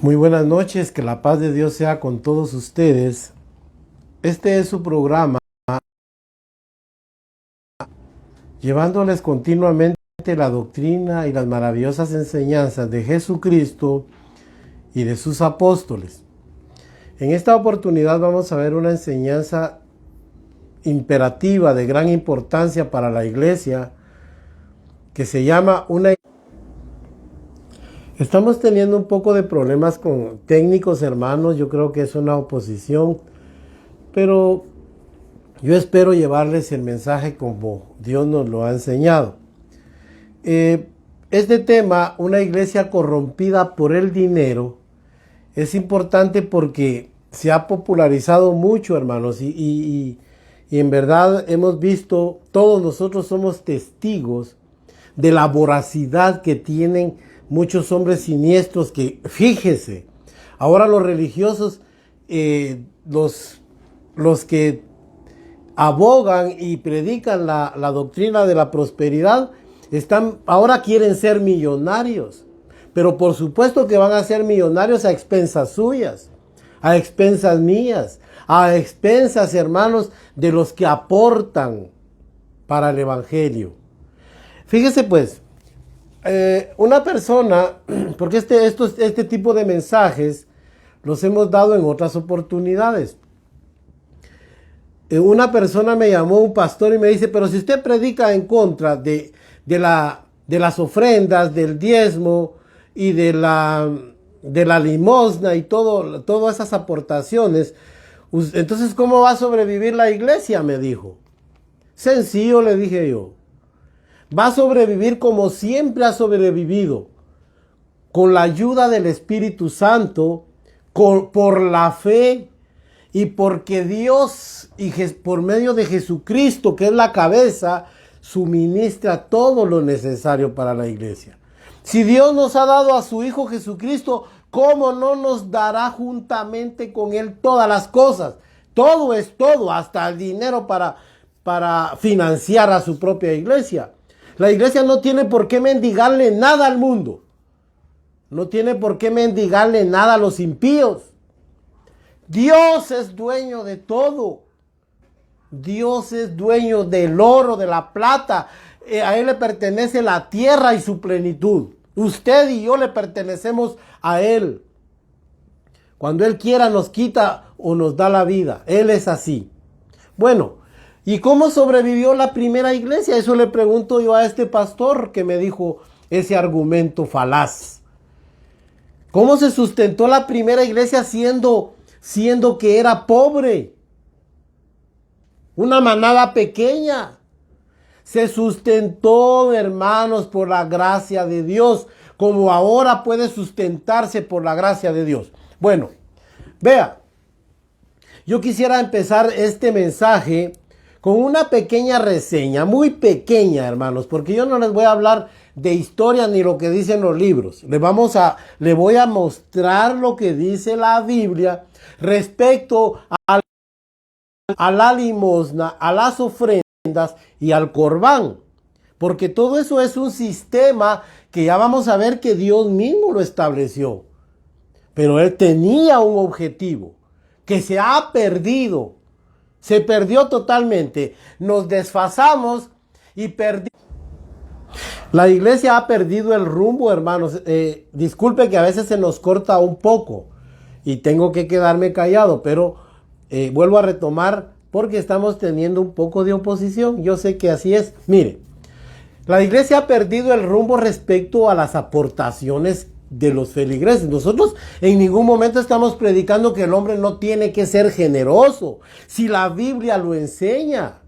Muy buenas noches, que la paz de Dios sea con todos ustedes. Este es su programa, llevándoles continuamente la doctrina y las maravillosas enseñanzas de Jesucristo y de sus apóstoles. En esta oportunidad vamos a ver una enseñanza imperativa de gran importancia para la iglesia, que se llama una... Estamos teniendo un poco de problemas con técnicos, hermanos. Yo creo que es una oposición, pero yo espero llevarles el mensaje como Dios nos lo ha enseñado. Este tema, una iglesia corrompida por el dinero, es importante porque se ha popularizado mucho, hermanos, y en verdad hemos visto, todos nosotros somos testigos de la voracidad que tienen muchos hombres siniestros que, fíjese, ahora los religiosos, los que abogan y predican la doctrina de la prosperidad, ahora quieren ser millonarios. Pero por supuesto que van a ser millonarios a expensas suyas, a expensas mías, a expensas, hermanos, de los que aportan para el evangelio. Fíjese pues, una persona, porque este tipo de mensajes los hemos dado en otras oportunidades. Una persona me llamó, un pastor, y me dice: pero si usted predica en contra de las ofrendas, del diezmo y de la limosna y todas esas aportaciones, entonces ¿cómo va a sobrevivir la iglesia?, me dijo. Sencillo, le dije yo. Va a sobrevivir como siempre ha sobrevivido, con la ayuda del Espíritu Santo, por la fe, y porque Dios, por medio de Jesucristo, que es la cabeza, suministra todo lo necesario para la iglesia. Si Dios nos ha dado a su Hijo Jesucristo, ¿cómo no nos dará juntamente con Él todas las cosas? Todo es todo, hasta el dinero para financiar a su propia iglesia. La iglesia no tiene por qué mendigarle nada al mundo. No tiene por qué mendigarle nada a los impíos. Dios es dueño de todo. Dios es dueño del oro, de la plata. A Él le pertenece la tierra y su plenitud. Usted y yo le pertenecemos a Él. Cuando Él quiera nos quita o nos da la vida. Él es así. Bueno, ¿y cómo sobrevivió la primera iglesia? Eso le pregunto yo a este pastor que me dijo ese argumento falaz. ¿Cómo se sustentó la primera iglesia siendo que era pobre? Una manada pequeña. Se sustentó, hermanos, por la gracia de Dios, como ahora puede sustentarse por la gracia de Dios. Bueno, vea, yo quisiera empezar este mensaje con una pequeña reseña, muy pequeña, hermanos, porque yo no les voy a hablar de historia ni lo que dicen los libros. Le voy a mostrar lo que dice la Biblia respecto a la limosna, a las ofrendas y al corbán. Porque todo eso es un sistema que ya vamos a ver que Dios mismo lo estableció. Pero Él tenía un objetivo que se ha perdido. Se perdió totalmente. Nos desfasamos y perdimos. La iglesia ha perdido el rumbo, hermanos. Disculpe que a veces se nos corta un poco y tengo que quedarme callado, pero vuelvo a retomar porque estamos teniendo un poco de oposición. Yo sé que así es. Mire, la iglesia ha perdido el rumbo respecto a las aportaciones de los feligreses. Nosotros en ningún momento estamos predicando que el hombre no tiene que ser generoso, si la Biblia lo enseña.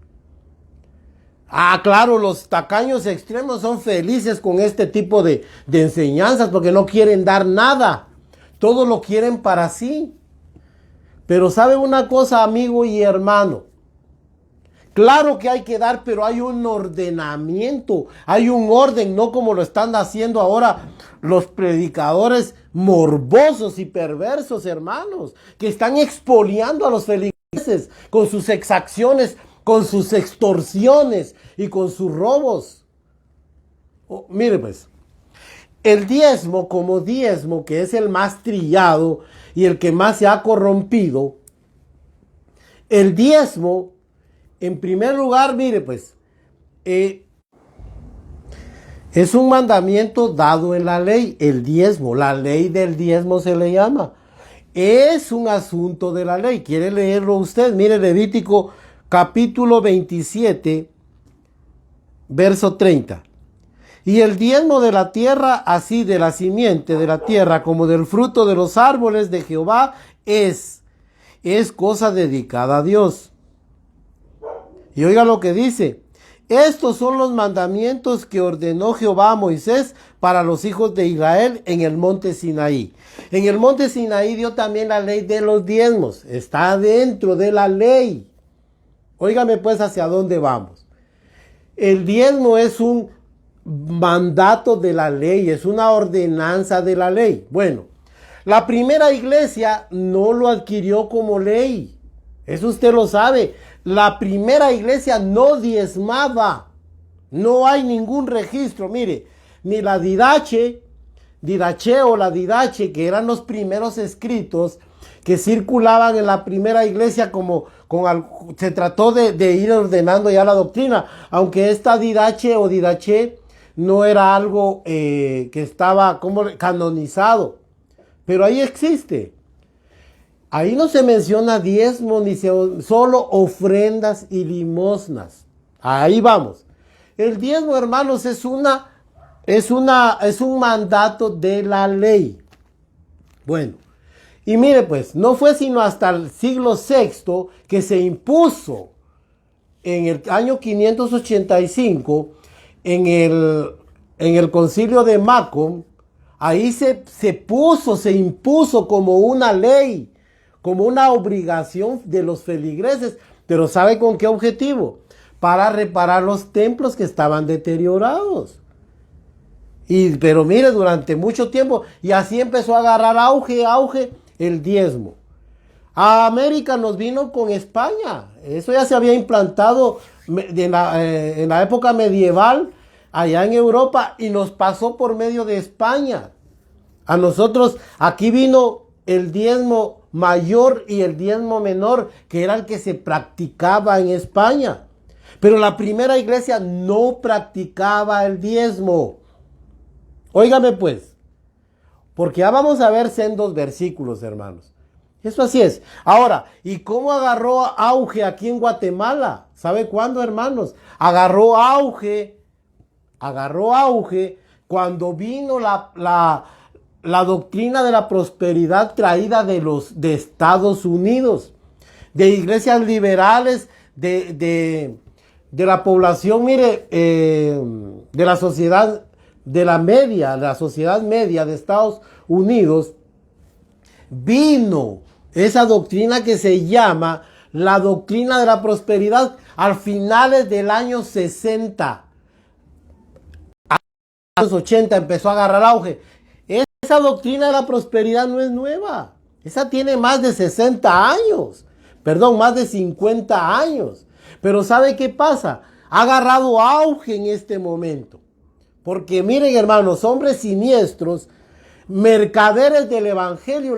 Ah, claro, los tacaños extremos son felices con este tipo de enseñanzas porque no quieren dar nada. Todo lo quieren para sí. Pero ¿sabe una cosa, amigo y hermano? Claro que hay que dar, pero hay un ordenamiento, hay un orden, no como lo están haciendo ahora los predicadores morbosos y perversos, hermanos, que están expoliando a los feligreses con sus exacciones, con sus extorsiones y con sus robos. Mire pues, el diezmo como diezmo, que es el más trillado y el que más se ha corrompido, el diezmo, en primer lugar, mire pues, es un mandamiento dado en la ley, el diezmo, la ley del diezmo se le llama. Es un asunto de la ley. ¿Quiere leerlo usted? Mire Levítico capítulo 27, verso 30. Y el diezmo de la tierra, así de la simiente de la tierra como del fruto de los árboles de Jehová, es cosa dedicada a Dios. Y oiga lo que dice. Estos son los mandamientos que ordenó Jehová a Moisés para los hijos de Israel en el monte Sinaí. En el monte Sinaí dio también la ley de los diezmos. Está dentro de la ley. Óigame pues hacia dónde vamos. El diezmo es un mandato de la ley, es una ordenanza de la ley. Bueno, la primera iglesia no lo adquirió como ley. Eso usted lo sabe. La primera iglesia no diezmaba. No hay ningún registro. Mire, ni la Didache o la Didache, que eran los primeros escritos que circulaban en la primera iglesia, se trató de ir ordenando ya la doctrina, aunque esta Didache o Didache no era algo que estaba como canonizado, pero ahí existe. Ahí no se menciona diezmo, solo ofrendas y limosnas. Ahí vamos. El diezmo, hermanos, es un mandato de la ley. Bueno, y mire pues, no fue sino hasta el siglo VI que se impuso en el año 585 en el concilio de Macon. Ahí se impuso como una ley, como una obligación de los feligreses. Pero ¿sabe con qué objetivo? Para reparar los templos que estaban deteriorados. Pero mire, durante mucho tiempo, y así empezó a agarrar auge el diezmo. A América nos vino con España. Eso ya se había implantado en la época medieval, allá en Europa, y nos pasó por medio de España. A nosotros, aquí vino el diezmo mayor y el diezmo menor, que era el que se practicaba en España. Pero la primera iglesia no practicaba el diezmo. Óigame pues, porque ya vamos a ver sendos versículos, hermanos. Eso así es. Ahora, ¿y cómo agarró auge aquí en Guatemala? ¿Sabe cuándo, hermanos? Agarró auge cuando vino la doctrina de la prosperidad traída de Estados Unidos, de iglesias liberales, de la población, mire, de la sociedad la sociedad media de Estados Unidos. Vino esa doctrina que se llama la doctrina de la prosperidad al finales del año 60. A los 80 empezó a agarrar auge. Esa doctrina de la prosperidad no es nueva. Esa tiene más de 60 años. Perdón, más de 50 años. Pero ¿sabe qué pasa? Ha agarrado auge en este momento. Porque miren, hermanos, hombres siniestros, mercaderes del evangelio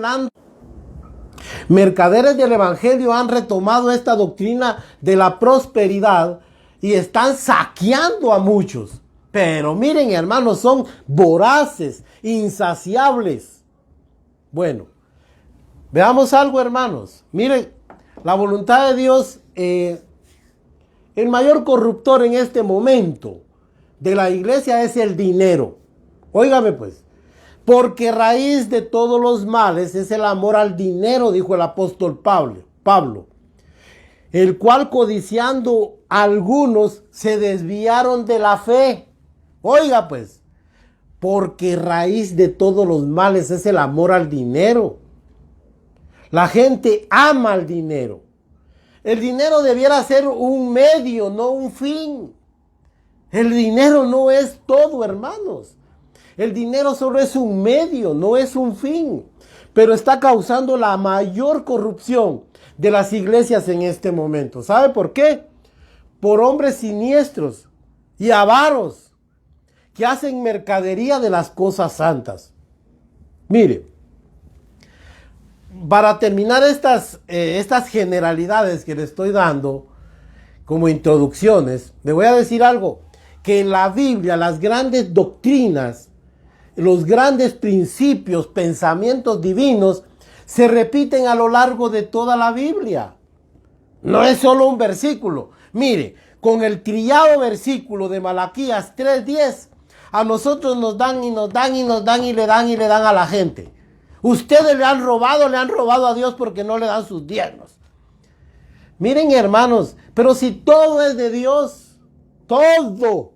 han retomado esta doctrina de la prosperidad y están saqueando a muchos. Pero miren, hermanos, son voraces, insaciables. Bueno, veamos algo, hermanos. Miren, la voluntad de Dios, el mayor corruptor en este momento de la iglesia es el dinero. Óigame pues, porque raíz de todos los males es el amor al dinero, dijo el apóstol Pablo, el cual codiciando algunos se desviaron de la fe. Oiga pues, porque raíz de todos los males es el amor al dinero. La gente ama el dinero. El dinero debiera ser un medio, no un fin. El dinero no es todo, hermanos. El dinero solo es un medio, no es un fin. Pero está causando la mayor corrupción de las iglesias en este momento. ¿Sabe por qué? Por hombres siniestros y avaros que hacen mercadería de las cosas santas. Mire, para terminar estas generalidades que le estoy dando como introducciones, le voy a decir algo, que en la Biblia las grandes doctrinas, los grandes principios, pensamientos divinos, se repiten a lo largo de toda la Biblia. No es solo un versículo. Mire, con el trillado versículo de Malaquías 3:10, a nosotros nos dan y nos dan y nos dan y le dan a la gente. Ustedes le han robado a Dios porque no le dan sus diezmos. Miren, hermanos, pero si todo es de Dios, todo,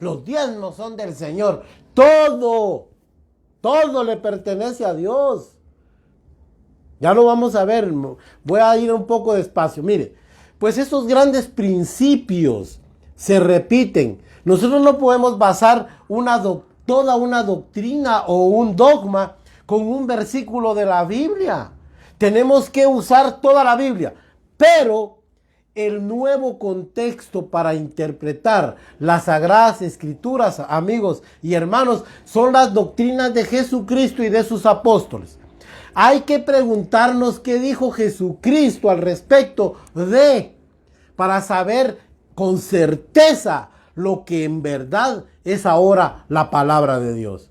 los diezmos son del Señor, todo le pertenece a Dios. Ya lo vamos a ver, voy a ir un poco despacio. Mire, pues esos grandes principios se repiten. Nosotros no podemos basar toda una doctrina o un dogma con un versículo de la Biblia. Tenemos que usar toda la Biblia, pero el nuevo contexto para interpretar las Sagradas Escrituras, amigos y hermanos, son las doctrinas de Jesucristo y de sus apóstoles. Hay que preguntarnos qué dijo Jesucristo al respecto para saber con certeza lo que en verdad es ahora la palabra de Dios.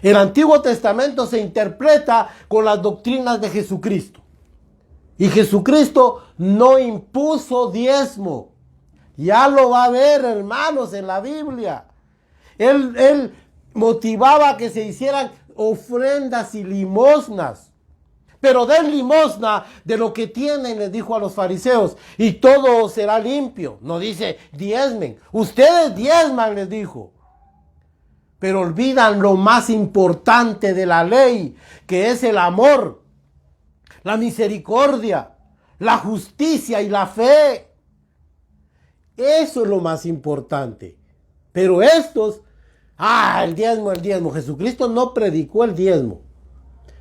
El Antiguo Testamento se interpreta con las doctrinas de Jesucristo. Y Jesucristo no impuso diezmo. Ya lo va a ver, hermanos, en la Biblia. Él motivaba a que se hicieran ofrendas y limosnas. Pero den limosna de lo que tienen, les dijo a los fariseos, y todo será limpio. No dice diezmen. Ustedes diezman, les dijo. Pero olvidan lo más importante de la ley, que es el amor, la misericordia, la justicia y la fe. Eso es lo más importante. Pero estos, el diezmo. Jesucristo no predicó el diezmo,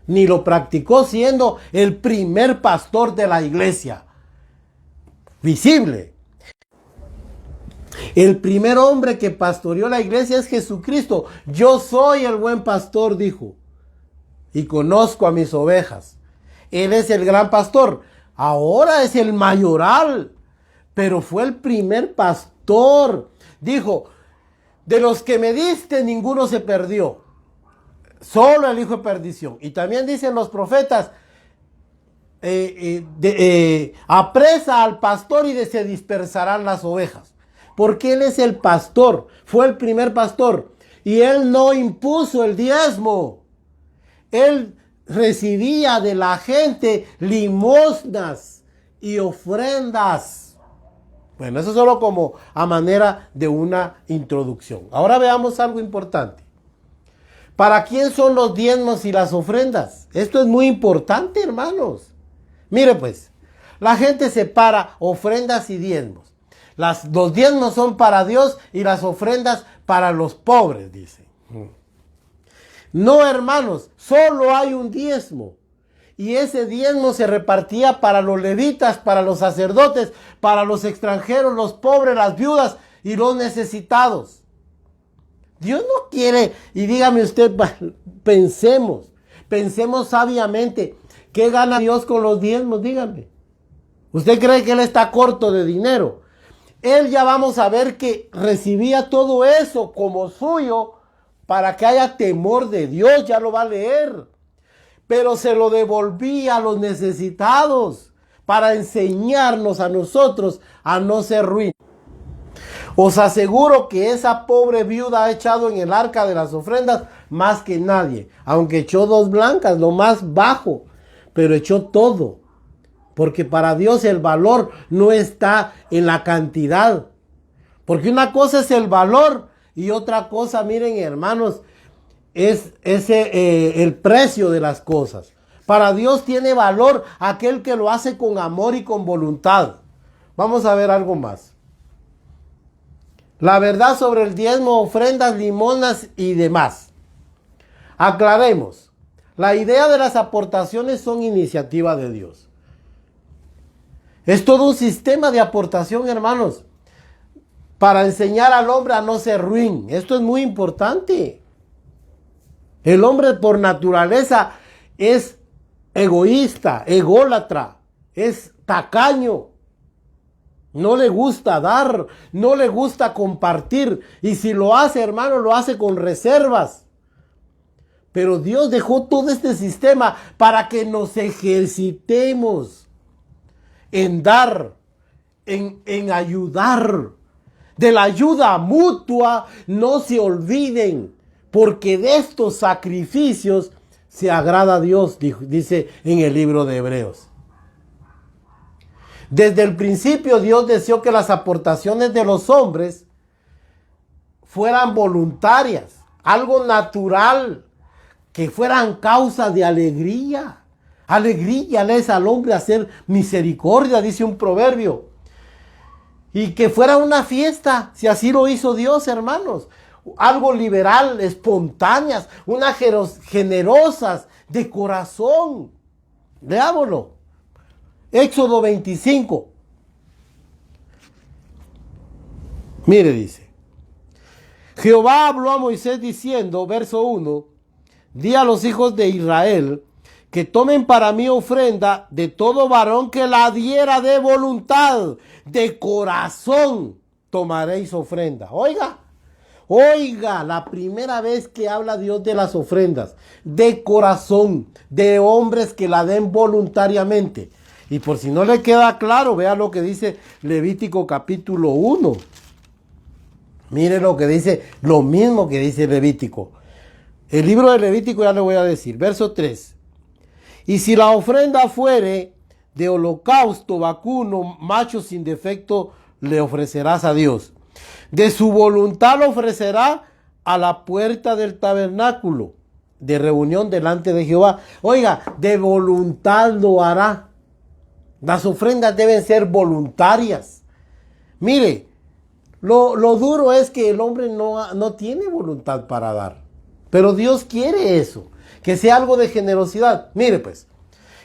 ni lo practicó siendo el primer pastor de la iglesia visible. El primer hombre que pastoreó la iglesia es Jesucristo. Yo soy el buen pastor, dijo, y conozco a mis ovejas. Él es el gran pastor. Ahora es el mayoral, pero fue el primer pastor. Dijo, de los que me diste, ninguno se perdió. Solo el hijo de perdición. Y también dicen los profetas, apresa al pastor y se dispersarán las ovejas. Porque él es el pastor, fue el primer pastor. Y él no impuso el diezmo. Él recibía de la gente limosnas y ofrendas. Bueno, eso solo como a manera de una introducción. Ahora veamos algo importante. ¿Para quién son los diezmos y las ofrendas? Esto es muy importante, hermanos. Mire pues, la gente separa ofrendas y diezmos. Los diezmos son para Dios y las ofrendas para los pobres, dice. No, hermanos, solo hay un diezmo. Y ese diezmo se repartía para los levitas, para los sacerdotes, para los extranjeros, los pobres, las viudas y los necesitados. Dios no quiere, y dígame usted, pensemos sabiamente, ¿qué gana Dios con los diezmos? Dígame. ¿Usted cree que Él está corto de dinero? Él, ya vamos a ver, que recibía todo eso como suyo para que haya temor de Dios, ya lo va a leer. Pero se lo devolvía a los necesitados para enseñarnos a nosotros a no ser ruines. Os aseguro que esa pobre viuda ha echado en el arca de las ofrendas más que nadie, aunque echó 2 blancas, lo más bajo, pero echó todo. Porque para Dios el valor no está en la cantidad. Porque una cosa es el valor y otra cosa, miren, hermanos, es el precio de las cosas. Para Dios tiene valor aquel que lo hace con amor y con voluntad. Vamos a ver algo más. La verdad sobre el diezmo, ofrendas, limosnas y demás. Aclaremos. La idea de las aportaciones son iniciativa de Dios. Es todo un sistema de aportación, hermanos. para enseñar al hombre a no ser ruin. Esto es muy importante. El hombre por naturaleza es egoísta, ególatra, es tacaño. No le gusta dar, no le gusta compartir. Y si lo hace, hermano, lo hace con reservas. Pero Dios dejó todo este sistema para que nos ejercitemos en dar, en ayudar. De la ayuda mutua no se olviden, porque de estos sacrificios se agrada a Dios, dice en el libro de Hebreos. Desde el principio Dios deseó que las aportaciones de los hombres fueran voluntarias, algo natural, que fueran causa de alegría. Alegría le es al hombre hacer misericordia, dice un proverbio. Y que fuera una fiesta, si así lo hizo Dios, hermanos. Algo liberal, espontáneas, unas generosas, de corazón. Leámoslo. Éxodo 25. Mire, dice. Jehová habló a Moisés diciendo, verso 1, di a los hijos de Israel que tomen para mí ofrenda de todo varón que la diera de voluntad, de corazón tomaréis ofrenda. Oiga, la primera vez que habla Dios de las ofrendas, de corazón, de hombres que la den voluntariamente. Y por si no le queda claro, vea lo que dice Levítico capítulo 1. Mire lo que dice, lo mismo que dice Levítico. El libro de Levítico ya le voy a decir, verso 3. Y si la ofrenda fuere de holocausto, vacuno, macho sin defecto, le ofrecerás a Dios. De su voluntad lo ofrecerá a la puerta del tabernáculo de reunión delante de Jehová. Oiga, de voluntad lo hará. Las ofrendas deben ser voluntarias. Mire, lo duro es que el hombre no tiene voluntad para dar. Pero Dios quiere eso, que sea algo de generosidad. Mire pues,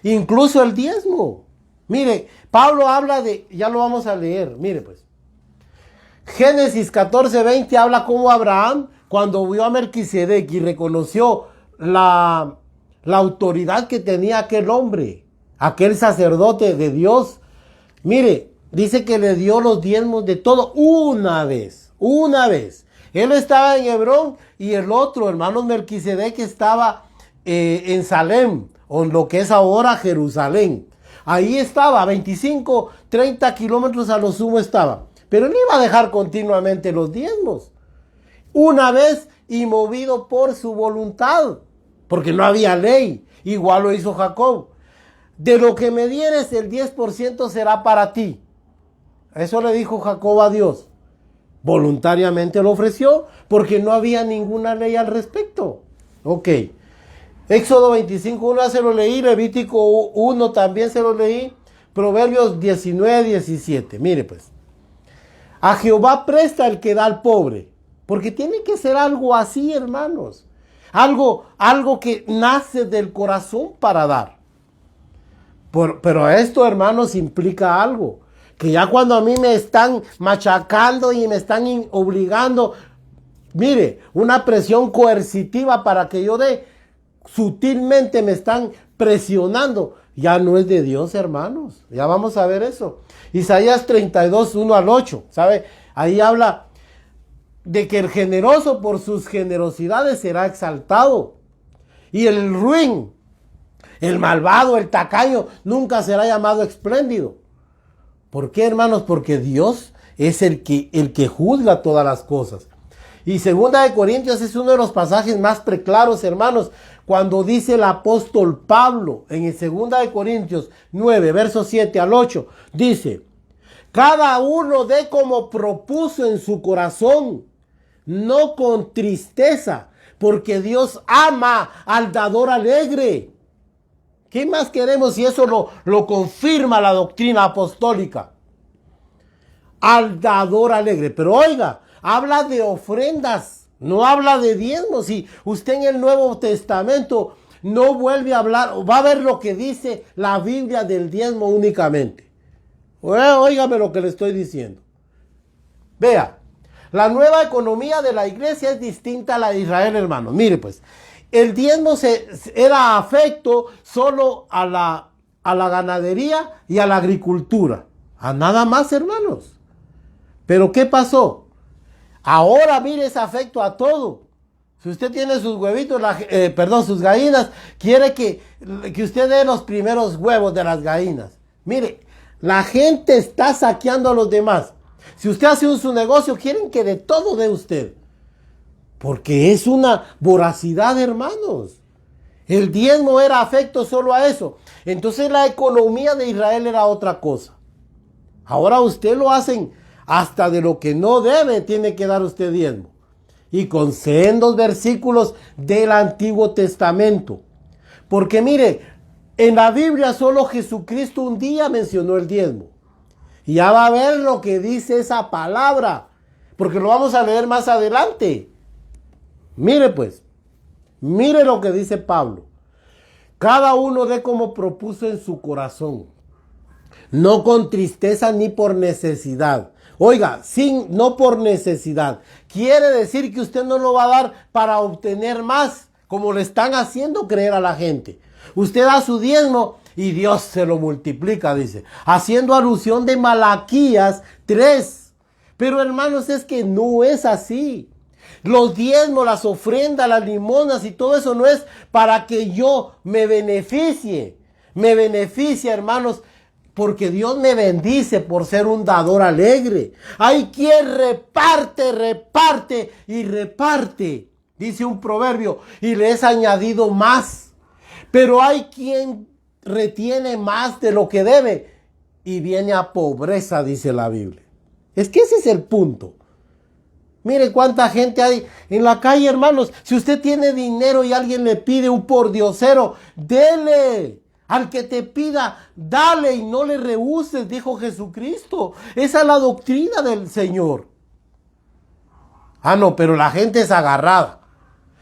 incluso el diezmo. Mire, Pablo habla de, ya lo vamos a leer, mire pues. Génesis 14:20 habla cómo Abraham, cuando vio a Melquisedec y reconoció la autoridad que tenía aquel hombre, aquel sacerdote de Dios, mire, dice que le dio los diezmos de todo una vez. Él estaba en Hebrón y el otro, hermanos Melquisedec, estaba en Salem, o en lo que es ahora Jerusalén. Ahí estaba, 25, 30 kilómetros a lo sumo estaba. Pero él iba a dejar continuamente los diezmos. Una vez y movido por su voluntad, porque no había ley. Igual lo hizo Jacob. De lo que me dieres, el 10% será para ti. Eso le dijo Jacob a Dios. Voluntariamente lo ofreció porque no había ninguna ley al respecto. Ok. Éxodo 25:1 ya se lo leí. Levítico 1 también se lo leí. Proverbios 19:17. Mire pues. A Jehová presta el que da al pobre. Porque tiene que ser algo así, hermanos. Algo que nace del corazón para dar. Pero esto, hermanos, implica algo. Que ya cuando a mí me están machacando y me están obligando, mire, una presión coercitiva para que yo dé, sutilmente me están presionando, ya no es de Dios, hermanos. Ya vamos a ver eso. Isaías 32:1-8, ¿sabe? Ahí habla de que el generoso por sus generosidades será exaltado. Y el ruin, el malvado, el tacaño, nunca será llamado espléndido. ¿Por qué, hermanos? Porque Dios es el que juzga todas las cosas. Y 2 de Corintios es uno de los pasajes más preclaros, hermanos, cuando dice el apóstol Pablo en el 2 de Corintios 9, versos 7-8, dice, cada uno dé como propuso en su corazón, no con tristeza, porque Dios ama al dador alegre. ¿Qué más queremos si eso lo confirma la doctrina apostólica? Al dador alegre. Pero oiga, habla de ofrendas, no habla de diezmos. Si usted en el Nuevo Testamento no vuelve a hablar, va a ver lo que dice la Biblia del diezmo únicamente. Óigame lo que le estoy diciendo. Vea, La nueva economía de la iglesia es distinta a la de Israel, hermanos. Mire pues, el diezmo era afecto solo a la ganadería y a la agricultura. A nada más, hermanos. Pero ¿qué pasó? Ahora mire, es afecto a todo. Si usted tiene sus huevitos, sus gallinas, quiere que usted dé los primeros huevos de las gallinas. Mire, la gente está saqueando a los demás. Si usted hace su negocio, quieren que de todo dé usted. Porque es una voracidad, hermanos. El diezmo era afecto solo a eso. Entonces la economía de Israel era otra cosa. Ahora usted lo hacen hasta de lo que no debe, tiene que dar usted diezmo. Y con sendos versículos del Antiguo Testamento. Porque mire, en la Biblia solo Jesucristo un día mencionó el diezmo. Y ya va a ver lo que dice esa palabra. Porque lo vamos a leer más adelante. Mire pues, mire lo que dice Pablo. Cada uno dé como propuso en su corazón. No con tristeza ni por necesidad. Oiga, no por necesidad. Quiere decir que usted no lo va a dar para obtener más, como le están haciendo creer a la gente. Usted da su diezmo y Dios se lo multiplica, dice. Haciendo alusión de Malaquías 3. Pero hermanos, es que no es así. Los diezmos, las ofrendas, las limonas y todo eso no es para que yo me beneficie. Me beneficia, hermanos, porque Dios me bendice por ser un dador alegre. Hay quien reparte, reparte y reparte, dice un proverbio, y le es añadido más. Pero hay quien retiene más de lo que debe y viene a pobreza, dice la Biblia. Es que ese es el punto. Mire cuánta gente hay en la calle, hermanos. Si usted tiene dinero y alguien le pide un pordiosero, dele. Al que te pida, dale y no le rehuses, dijo Jesucristo. Esa es la doctrina del Señor. Ah, no, pero la gente es agarrada.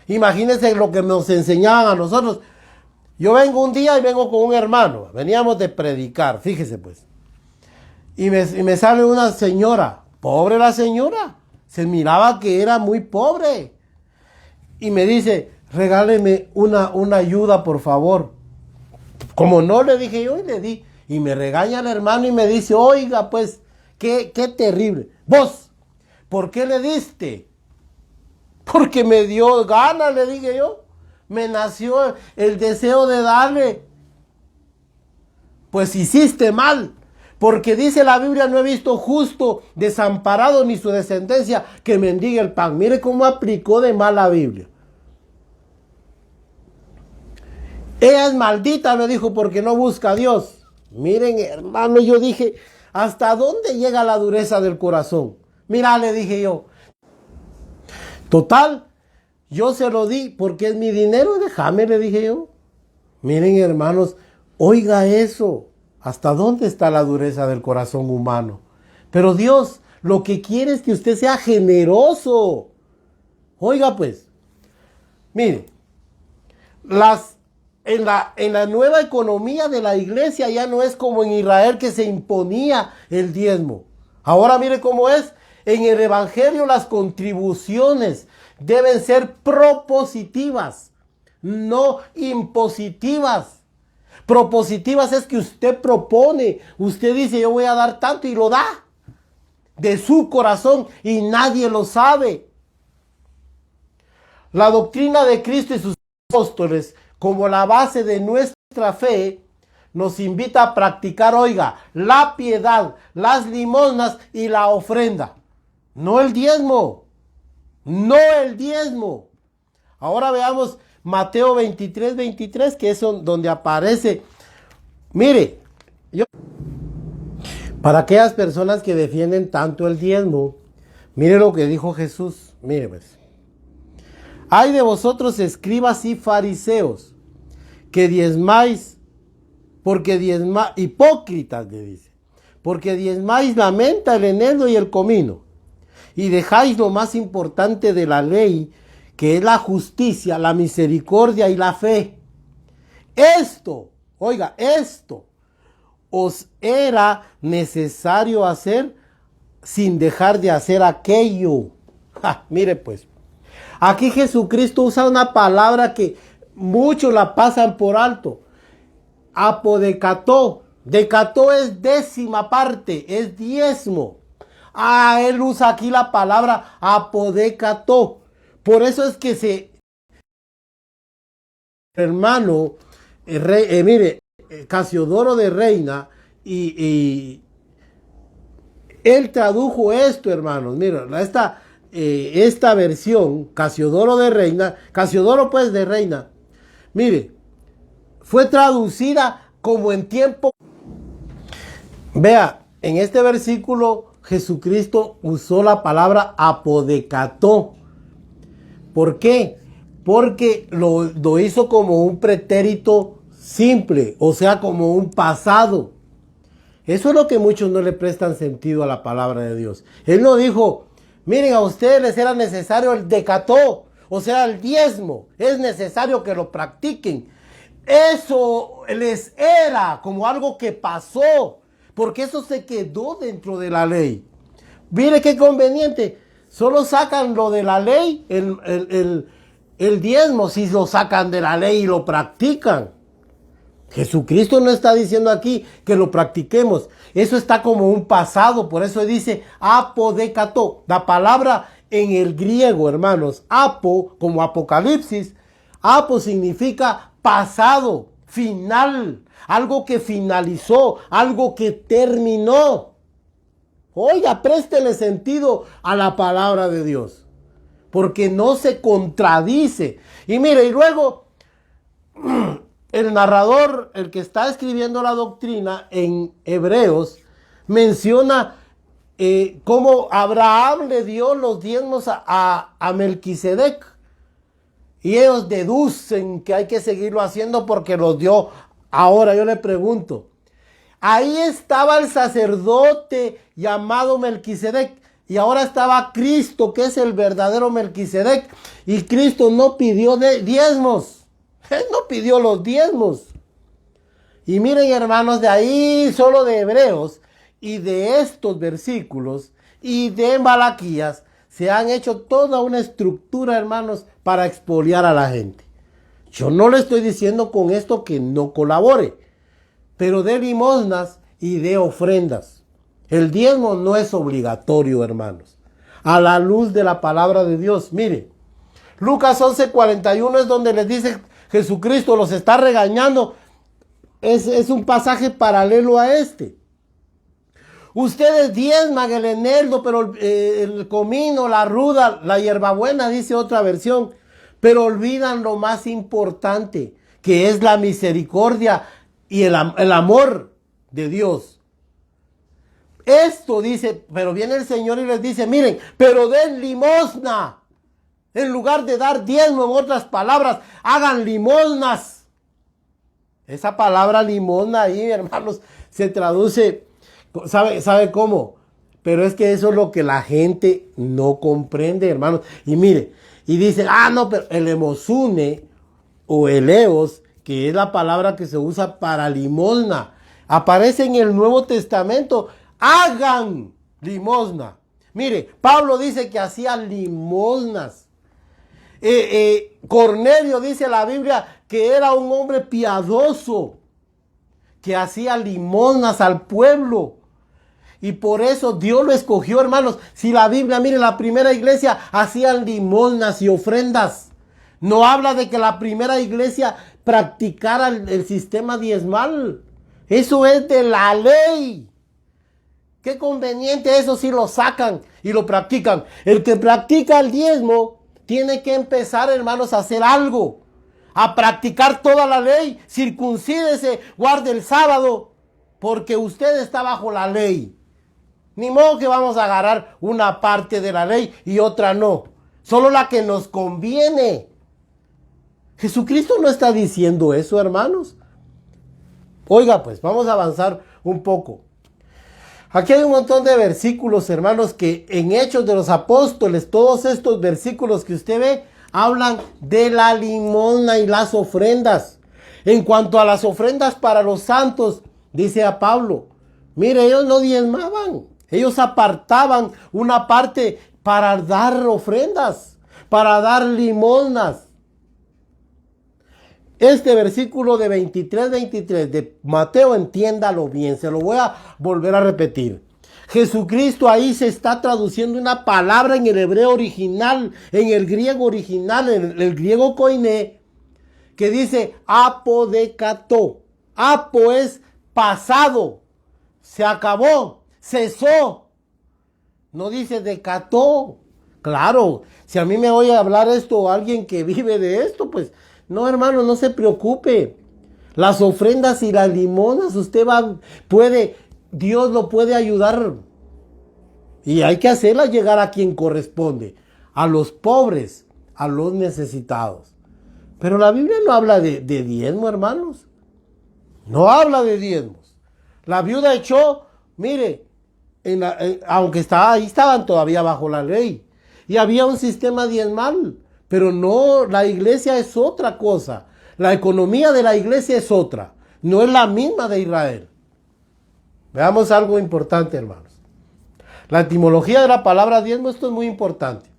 Imagínense lo que nos enseñaban a nosotros. Yo vengo un día y vengo con un hermano. Veníamos de predicar, fíjese pues. Y me sale una señora, pobre la señora. Se miraba que era muy pobre. Y me dice, regáleme una ayuda, por favor. Como no, le dije yo y le di. Y me regaña el hermano y me dice, oiga, pues, qué terrible. Vos, ¿por qué le diste? Porque me dio ganas, le dije yo. Me nació el deseo de darle. Pues hiciste mal. Porque dice la Biblia, no he visto justo desamparado ni su descendencia que mendigue el pan. Mire cómo aplicó de mal la Biblia. Ella es maldita, me dijo, porque no busca a Dios. Miren, hermano, yo dije, ¿hasta dónde llega la dureza del corazón? Mira, le dije yo. Total, yo se lo di porque es mi dinero, déjame, le dije yo. Miren, hermanos, oiga eso. ¿Hasta dónde está la dureza del corazón humano? Pero Dios lo que quiere es que usted sea generoso. Oiga pues, mire, en la nueva economía de la iglesia ya no es como en Israel que se imponía el diezmo. Ahora mire cómo es. En el evangelio las contribuciones deben ser propositivas, no impositivas. Propositivas es que usted propone, usted dice yo voy a dar tanto y lo da de su corazón y nadie lo sabe. La doctrina de Cristo y sus apóstoles como la base de nuestra fe nos invita a practicar, oiga, la piedad, las limosnas y la ofrenda. No el diezmo, no el diezmo. Ahora veamos Mateo 23, que es donde aparece. Mire, para aquellas personas que defienden tanto el diezmo, mire lo que dijo Jesús. Mire pues. Ay de vosotros escribas y fariseos, que diezmáis, hipócritas le dice, porque diezmáis la menta, el eneldo y el comino, y dejáis lo más importante de la ley, que es la justicia, la misericordia y la fe. Esto, oiga, esto os era necesario hacer sin dejar de hacer aquello. Mire pues, aquí Jesucristo usa una palabra que muchos la pasan por alto. Apodecató. Decató es décima parte, es diezmo. Él usa aquí la palabra apodecató. Por eso es que hermano, mire, Casiodoro de Reina, y él tradujo esto, hermanos. Mira, esta versión, Casiodoro de Reina, Casiodoro pues de Reina, mire, fue traducida como en tiempo. Vea, en este versículo Jesucristo usó la palabra apodecató. ¿Por qué? Porque lo hizo como un pretérito simple, o sea, como un pasado. Eso es lo que muchos no le prestan sentido a la palabra de Dios. Él no dijo, miren, a ustedes les era necesario el decató, o sea, el diezmo. Es necesario que lo practiquen. Eso les era como algo que pasó, porque eso se quedó dentro de la ley. Mire qué conveniente. Solo sacan lo de la ley, el diezmo, si lo sacan de la ley y lo practican. Jesucristo no está diciendo aquí que lo practiquemos. Eso está como un pasado. Por eso dice apodecató. La palabra en el griego, hermanos, apo, como Apocalipsis. Apo significa pasado, final. Algo que finalizó, algo que terminó. Oiga, préstele sentido a la palabra de Dios. Porque no se contradice. Y mire, y luego el narrador, el que está escribiendo la doctrina en Hebreos, menciona cómo Abraham le dio los diezmos a Melquisedec. Y ellos deducen que hay que seguirlo haciendo porque los dio. Ahora yo le pregunto, ahí estaba el sacerdote llamado Melquisedec. Y ahora estaba Cristo, que es el verdadero Melquisedec. Y Cristo no pidió diezmos. Él no pidió los diezmos. Y miren, hermanos, de ahí solo de Hebreos y de estos versículos y de Malaquías se han hecho toda una estructura, hermanos, para expoliar a la gente. Yo no le estoy diciendo con esto que no colabore, pero de limosnas y de ofrendas. El diezmo no es obligatorio, hermanos. A la luz de la palabra de Dios, mire, Lucas 11:41 es donde les dice Jesucristo, los está regañando. Es un pasaje paralelo a este. Ustedes diezman el eneldo, pero el comino, la ruda, la hierbabuena, dice otra versión, pero olvidan lo más importante, que es la misericordia y el amor de Dios. Esto dice, pero viene el Señor y les dice, miren, pero den limosna. En lugar de dar diezmo, en otras palabras, hagan limosnas. Esa palabra limosna ahí, hermanos, se traduce, ¿sabe cómo? Pero es que eso es lo que la gente no comprende, hermanos. Y mire, y dice, no, pero el emosune o eleos, que es la palabra que se usa para limosna, aparece en el Nuevo Testamento. Hagan limosna. Mire, Pablo dice que hacía limosnas. Cornelio dice la Biblia que era un hombre piadoso, que hacía limosnas al pueblo. Y por eso Dios lo escogió, hermanos. Si la Biblia, mire, la primera iglesia hacían limosnas y ofrendas. No habla de que la primera iglesia practicara el sistema diezmal. Eso es de la ley. Qué conveniente, eso sí lo sacan y lo practican. El que practica el diezmo tiene que empezar, hermanos, a hacer algo. A practicar toda la ley. Circuncídese, guarde el sábado. Porque usted está bajo la ley. Ni modo que vamos a agarrar una parte de la ley y otra no. Solo la que nos conviene. Jesucristo no está diciendo eso, hermanos. Oiga, pues, vamos a avanzar un poco. Aquí hay un montón de versículos, hermanos, que en Hechos de los Apóstoles, todos estos versículos que usted ve, hablan de la limosna y las ofrendas. En cuanto a las ofrendas para los santos, dice a Pablo, mire, ellos no diezmaban, ellos apartaban una parte para dar ofrendas, para dar limosnas. Este versículo de 23 de Mateo, entiéndalo bien, se lo voy a volver a repetir. Jesucristo ahí se está traduciendo una palabra en el hebreo original, en el griego original, en el griego koiné, que dice apodekato. Apo es pasado, se acabó, cesó. No dice decató. Claro, si a mí me oye hablar esto alguien que vive de esto, pues no, hermano, no se preocupe. Las ofrendas y las limonas, Dios lo puede ayudar. Y hay que hacerlas llegar a quien corresponde, a los pobres, a los necesitados. Pero la Biblia no habla de diezmo, hermanos. No habla de diezmos. La viuda echó, mire, aunque ahí estaban todavía bajo la ley. Y había un sistema diezmal. Pero no, la iglesia es otra cosa. La economía de la iglesia es otra. No es la misma de Israel. Veamos algo importante, hermanos. La etimología de la palabra diezmo, esto es muy importante.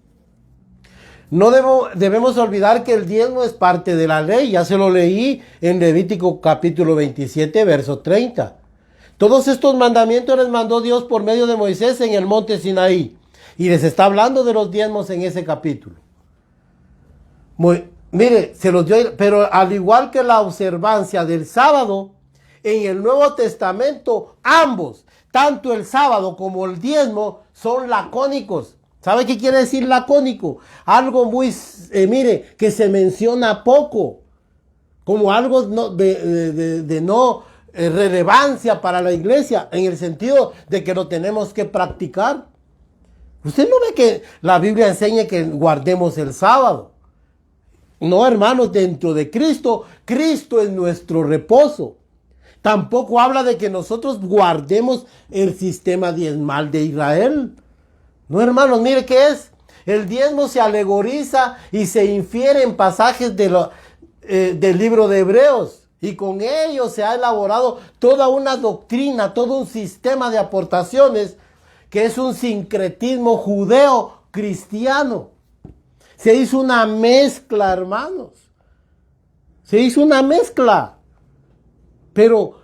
No debemos olvidar que el diezmo es parte de la ley. Ya se lo leí en Levítico capítulo 27, verso 30. Todos estos mandamientos les mandó Dios por medio de Moisés en el monte Sinaí. Y les está hablando de los diezmos en ese capítulo. Mire, se los dio, pero al igual que la observancia del sábado, en el Nuevo Testamento, ambos, tanto el sábado como el diezmo, son lacónicos. ¿Sabe qué quiere decir lacónico? Algo muy, mire, que se menciona poco, como algo de no relevancia para la iglesia, en el sentido de que lo tenemos que practicar. Usted no ve que la Biblia enseña que guardemos el sábado. No, hermanos, dentro de Cristo, Cristo es nuestro reposo. Tampoco habla de que nosotros guardemos el sistema diezmal de Israel. No, hermanos, mire qué es. El diezmo se alegoriza y se infiere en pasajes del libro de Hebreos. Y con ello se ha elaborado toda una doctrina, todo un sistema de aportaciones que es un sincretismo judeo-cristiano. Se hizo una mezcla, hermanos. Se hizo una mezcla. Pero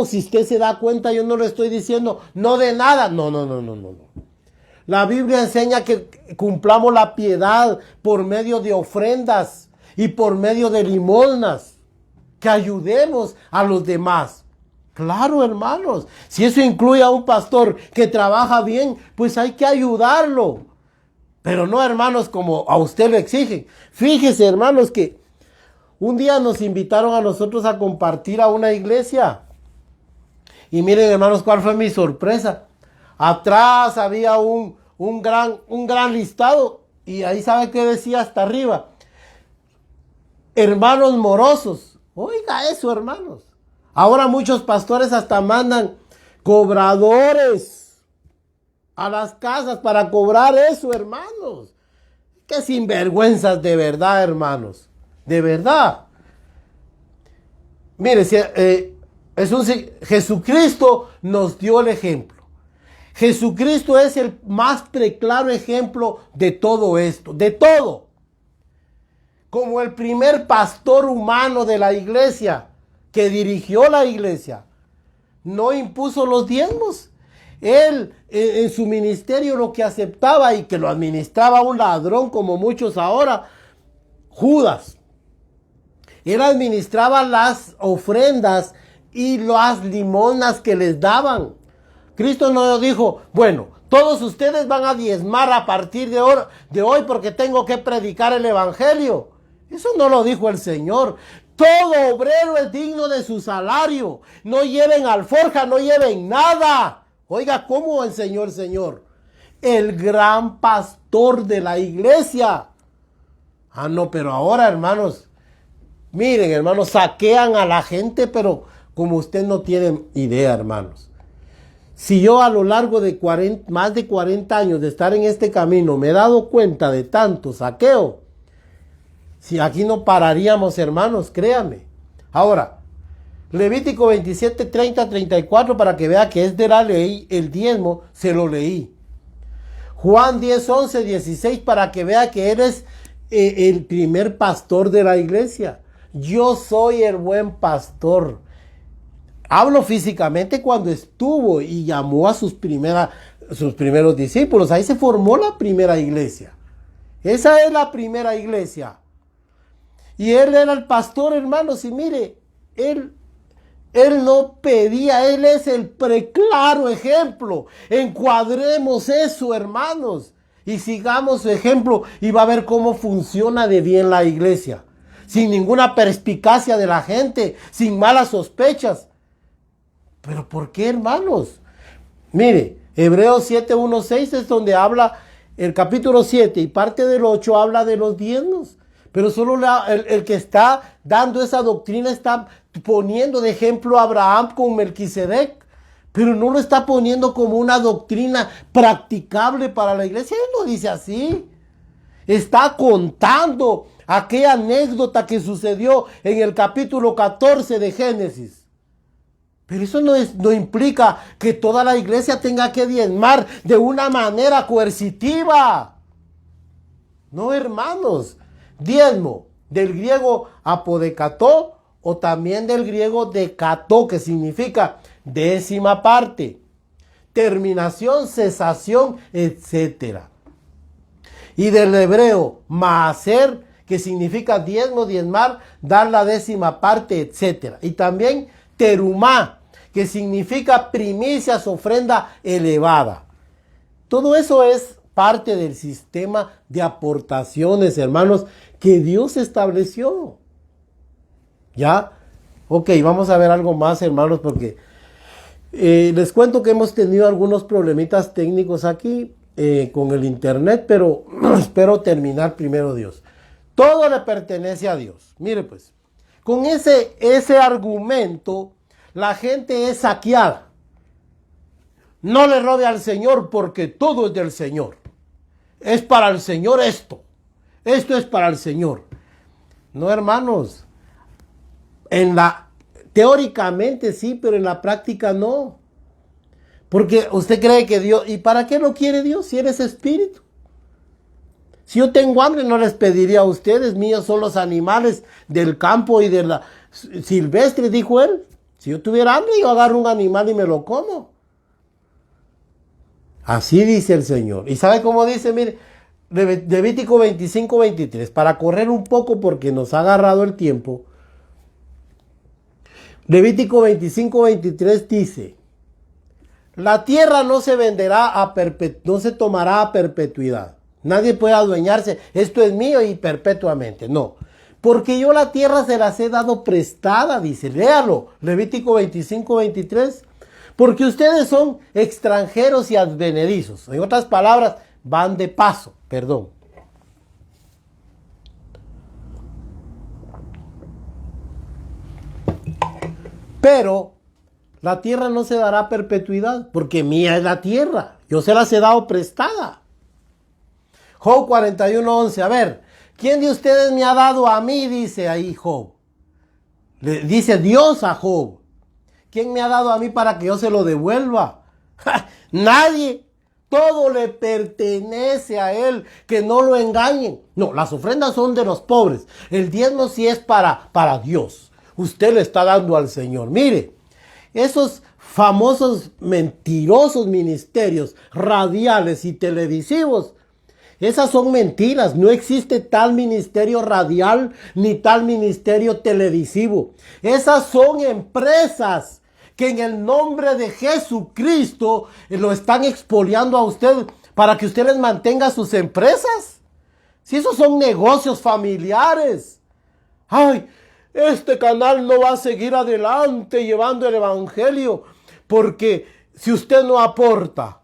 si usted se da cuenta, yo no le estoy diciendo no de nada. No. La Biblia enseña que cumplamos la piedad por medio de ofrendas y por medio de limosnas. Que ayudemos a los demás. Claro, hermanos. Si eso incluye a un pastor que trabaja bien, pues hay que ayudarlo. Pero no, hermanos, como a usted lo exigen. Fíjese, hermanos, que un día nos invitaron a nosotros a compartir a una iglesia. Y miren, hermanos, cuál fue mi sorpresa. Atrás había un gran listado. Y ahí, ¿sabe qué decía hasta arriba? Hermanos morosos. Oiga eso, hermanos. Ahora muchos pastores hasta mandan cobradores a las casas para cobrar eso, hermanos. Qué sinvergüenzas de verdad, hermanos. De verdad. Mire, Jesucristo nos dio el ejemplo. Jesucristo es el más claro ejemplo de todo esto, de todo. Como el primer pastor humano de la iglesia, que dirigió la iglesia, no impuso los diezmos. Él, en su ministerio, lo que aceptaba y que lo administraba un ladrón como muchos ahora, Judas. Él administraba las ofrendas y las limonas que les daban. Cristo no dijo, bueno, todos ustedes van a diezmar a partir de hoy porque tengo que predicar el evangelio. Eso no lo dijo el Señor. Todo obrero es digno de su salario. No lleven alforja, no lleven nada. Oiga, ¿cómo enseñó el Señor? El gran pastor de la iglesia. Ah, no, pero ahora, hermanos, miren, hermanos, saquean a la gente, pero como usted no tiene idea, hermanos. Si yo a lo largo de más de 40 años de estar en este camino me he dado cuenta de tanto saqueo, si aquí no pararíamos, hermanos, créanme. Ahora, Levítico 27, 30, 34, para que vea que es de la ley, el diezmo, se lo leí. Juan 10, 11, 16, para que vea que eres el primer pastor de la iglesia. Yo soy el buen pastor. Hablo físicamente cuando estuvo y llamó a sus primeros discípulos. Ahí se formó la primera iglesia. Esa es la primera iglesia. Y él era el pastor, hermanos. Y mire, él no pedía, él es el preclaro ejemplo. Encuadremos eso, hermanos, y sigamos su ejemplo y va a ver cómo funciona de bien la iglesia. Sin ninguna perspicacia de la gente, sin malas sospechas. ¿Pero por qué, hermanos? Mire, Hebreos 7, 1, 6 es donde habla, el capítulo 7 y parte del 8 habla de los diezmos. Pero solo el que está dando esa doctrina está poniendo de ejemplo a Abraham con Melquisedec. Pero no lo está poniendo como una doctrina practicable para la iglesia. Él no dice así. Está contando aquella anécdota que sucedió en el capítulo 14 de Génesis. Pero eso no implica que toda la iglesia tenga que diezmar de una manera coercitiva. No, hermanos. Diezmo, del griego apodecató o también del griego decató, que significa décima parte, terminación, cesación, etc. Y del hebreo maaser, que significa diezmo, diezmar, dar la décima parte, etc. Y también terumá, que significa primicias, ofrenda elevada. Todo eso es parte del sistema de aportaciones, hermanos, que Dios estableció. ¿Ya? Ok, vamos a ver algo más, hermanos, porque les cuento que hemos tenido algunos problemitas técnicos aquí con el internet, pero espero terminar primero Dios. Todo le pertenece a Dios. Mire pues, con ese argumento, la gente es saqueada. No le robe al Señor porque todo es del Señor. Es para el Señor esto. Esto es para el Señor. No, hermanos. Teóricamente sí, pero en la práctica no. Porque usted cree que Dios... ¿Y para qué lo quiere Dios si eres espíritu? Si yo tengo hambre no les pediría a ustedes. Míos son los animales del campo y de la silvestre, dijo él. Si yo tuviera hambre yo agarro un animal y me lo como. Así dice el Señor. ¿Y sabe cómo dice? Mire, Levítico 25, 23. Para correr un poco porque nos ha agarrado el tiempo. Levítico 25, 23 dice: la tierra no se venderá no se tomará a perpetuidad. Nadie puede adueñarse. Esto es mío y perpetuamente. No. Porque yo la tierra se las he dado prestada, dice. Léalo. Levítico 25, 23. Porque ustedes son extranjeros y advenedizos. En otras palabras, van de paso. Perdón. Pero la tierra no se dará a perpetuidad, porque mía es la tierra. Yo se las he dado prestada. Job 41, 11. A ver, ¿quién de ustedes me ha dado a mí? Dice ahí Job. Le dice Dios a Job. ¿Quién me ha dado a mí para que yo se lo devuelva? Nadie. Todo le pertenece a él. Que no lo engañen. No, las ofrendas son de los pobres. El diezmo sí es para Dios. Usted le está dando al Señor. Mire, esos famosos mentirosos ministerios radiales y televisivos, esas son mentiras. No existe tal ministerio radial ni tal ministerio televisivo. Esas son empresas que en el nombre de Jesucristo lo están expoliando a usted para que usted les mantenga sus empresas. Si esos son negocios familiares. Ay, este canal no va a seguir adelante llevando el evangelio porque si usted no aporta,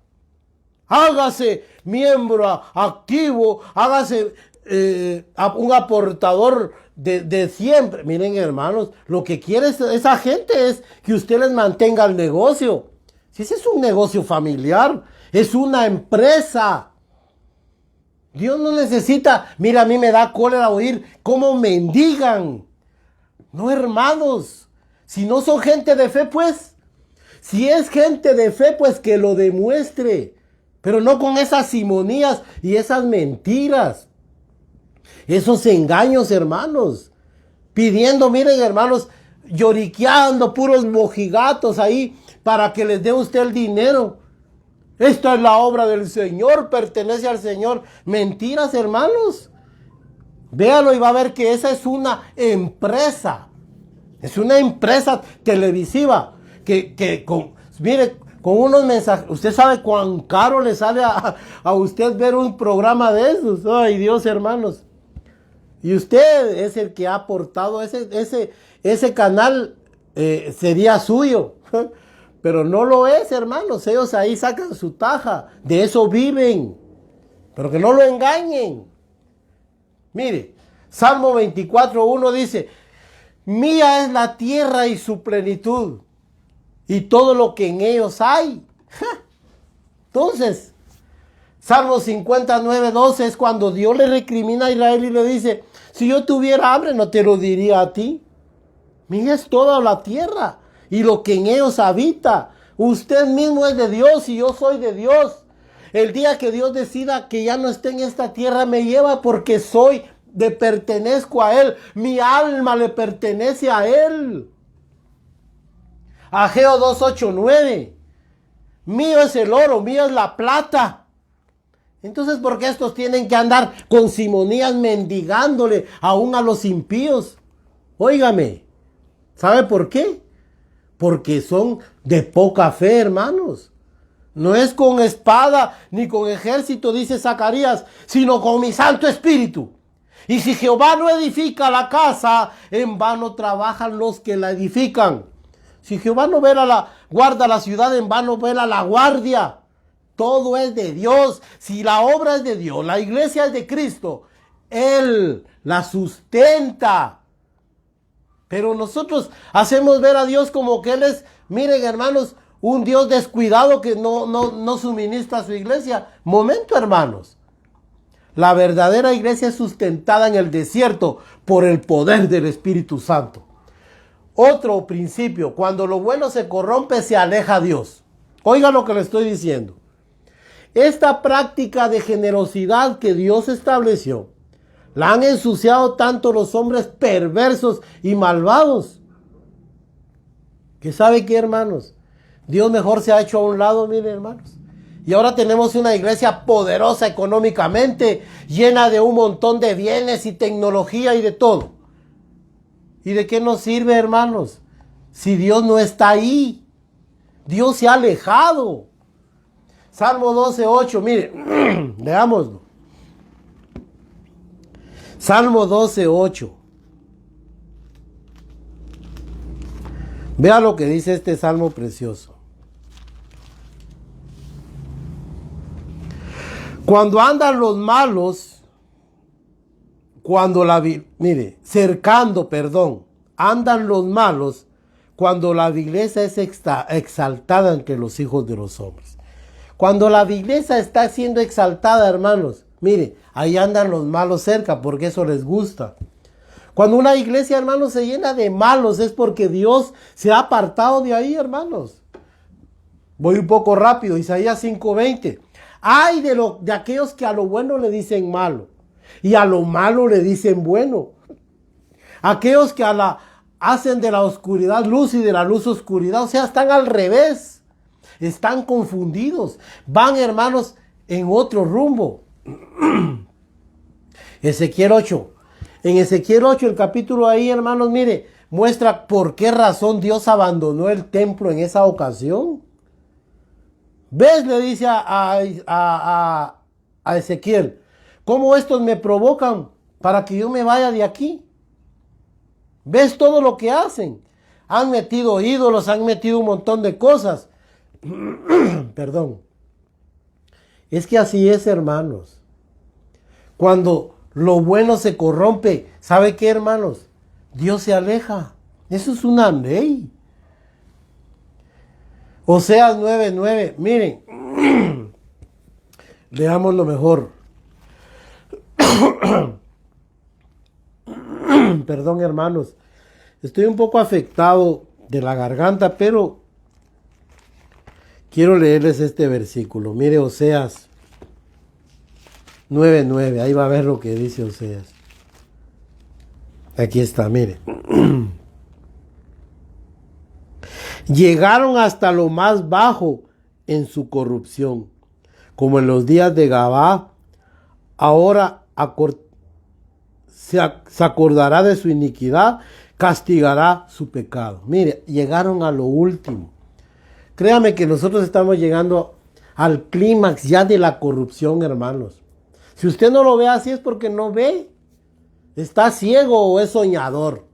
hágase miembro activo, hágase un aportador de siempre. Miren, hermanos, lo que quiere esa gente es que usted les mantenga el negocio. Si ese es un negocio familiar, es una empresa. Dios no necesita, mira, a mí me da cólera oír cómo mendigan. No, hermanos, si no son gente de fe, pues, si es gente de fe, pues que lo demuestre. Pero no con esas simonías y esas mentiras. Esos engaños, hermanos. Pidiendo, miren, hermanos, lloriqueando, puros mojigatos ahí para que les dé usted el dinero. Esta es la obra del Señor, pertenece al Señor. Mentiras, hermanos. Véalo y va a ver que esa es una empresa. Es una empresa televisiva mire, con unos mensajes. Usted sabe cuán caro le sale a usted ver un programa de esos. Ay, Dios, hermanos. Y usted es el que ha aportado ese canal, sería suyo. Pero no lo es, hermanos. Ellos ahí sacan su taja. De eso viven. Pero que no lo engañen. Mire, Salmo 24:1 dice: mía es la tierra y su plenitud, y todo lo que en ellos hay. Entonces, Salmo 59:12 es cuando Dios le recrimina a Israel y le dice: si yo tuviera hambre, no te lo diría a ti. Mía es toda la tierra y lo que en ellos habita. Usted mismo es de Dios y yo soy de Dios. El día que Dios decida que ya no esté en esta tierra, me lleva porque pertenezco a Él. Mi alma le pertenece a Él. Ageo 2:8-9. Mío es el oro, mío es la plata. Entonces, ¿por qué estos tienen que andar con simonías mendigándole aún a los impíos? Óigame, ¿sabe por qué? Porque son de poca fe, hermanos. No es con espada ni con ejército, dice Zacarías, sino con mi Santo Espíritu. Y si Jehová no edifica la casa, en vano trabajan los que la edifican. Si Jehová no guarda la ciudad, en vano vela la guardia. Todo es de Dios. Si la obra es de Dios, la iglesia es de Cristo, Él la sustenta. Pero nosotros hacemos ver a Dios como que Él es, miren, hermanos, un Dios descuidado que no suministra a su iglesia. Momento, hermanos. La verdadera iglesia es sustentada en el desierto por el poder del Espíritu Santo. Otro principio: cuando lo bueno se corrompe, se aleja a Dios. Oiga lo que le estoy diciendo. Esta práctica de generosidad que Dios estableció, la han ensuciado tanto los hombres perversos y malvados, que ¿sabe qué, hermanos? Dios mejor se ha hecho a un lado, miren, hermanos. Y ahora tenemos una iglesia poderosa económicamente, llena de un montón de bienes y tecnología y de todo. ¿Y de qué nos sirve, hermanos? Si Dios no está ahí. Dios se ha alejado. Salmo 12:8, mire, leámoslo. Salmo 12:8. Vea lo que dice este salmo precioso. Cuando andan los malos, andan los malos cuando la vileza es exaltada entre los hijos de los hombres. Cuando la vileza está siendo exaltada, hermanos, mire, ahí andan los malos cerca, porque eso les gusta. Cuando una iglesia, hermanos, se llena de malos, es porque Dios se ha apartado de ahí, hermanos. Voy un poco rápido, Isaías 5:20. Ay de aquellos que a lo bueno le dicen malo, y a lo malo le dicen bueno. Aquellos que hacen de la oscuridad luz y de la luz oscuridad, o sea, están al revés. Están confundidos. Van, hermanos, en otro rumbo. Ezequiel 8. En Ezequiel 8, el capítulo ahí, hermanos, mire, muestra por qué razón Dios abandonó el templo en esa ocasión. ¿Ves? Le dice a Ezequiel: ¿cómo estos me provocan para que yo me vaya de aquí? ¿Ves todo lo que hacen? Han metido ídolos, han metido un montón de cosas. Perdón. Es que así es, hermanos. Cuando lo bueno se corrompe, ¿sabe qué, hermanos? Dios se aleja. Eso es una ley. Oseas 9:9. Miren. Leamos lo mejor. Perdón, hermanos. Estoy un poco afectado de la garganta, pero quiero leerles este versículo. Mire, Oseas 9:9. Ahí va a ver lo que dice Oseas. Aquí está, mire. Llegaron hasta lo más bajo en su corrupción, como en los días de Gabá. Ahora se acordará de su iniquidad, castigará su pecado. Mire, llegaron a lo último. Créame que nosotros estamos llegando al clímax ya de la corrupción, hermanos. Si usted no lo ve así es porque no ve. Está ciego o es soñador.